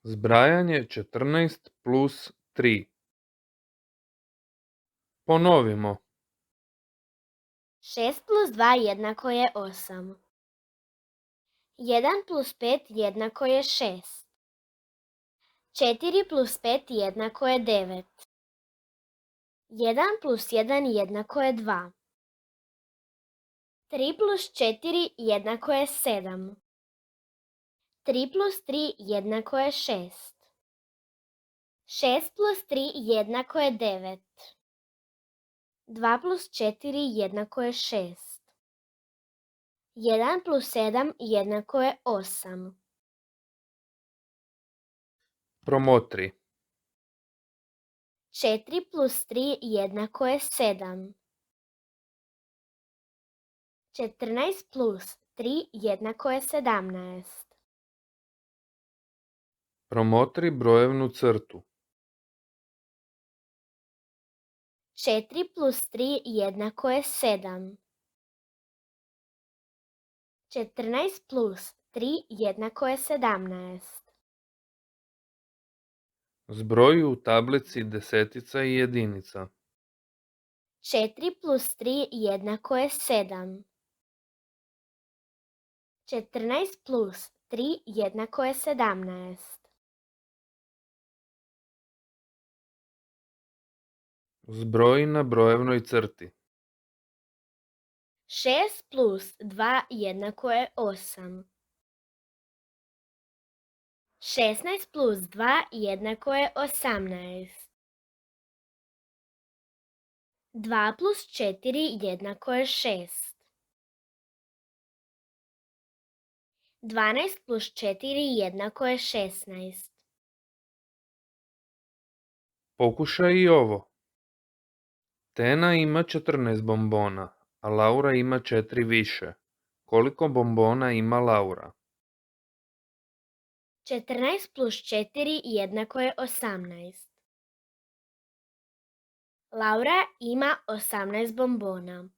Zbrajanje 14 plus 3. Ponovimo. 6 plus 2 jednako je 8. 1 plus 5 jednako je 6. 4 plus 5 jednako je 9. 1 plus 1 jednako je 2. 3 plus 4 jednako je 7. 3 plus 3 jednako je 6. 6 plus 3 jednako je 9. 2 plus 4 jednako je 6. 1 plus 7 jednako je 8. Promotri. 4 plus 3 jednako je 7. 14 plus 3 jednako je 17. Promotri brojevnu crtu. 4 plus 3 jednako je 7. 14 plus 3 jednako je 17. Zbroji u tablici desetica i jedinica. 4 plus 3 jednako je 7. 14 plus 3 jednako je 17. Zbroji na brojevnoj crti. 6 plus 2 jednako je 8. 16 plus 2 jednako je 18. 2 plus 4 jednako je 6. 12 plus 4 jednako je 16. Pokušaj i ovo. Tena ima 14 bombona, a Laura ima 4 više. Koliko bombona ima Laura? 14 plus 4 jednako je 18. Laura ima 18 bombona.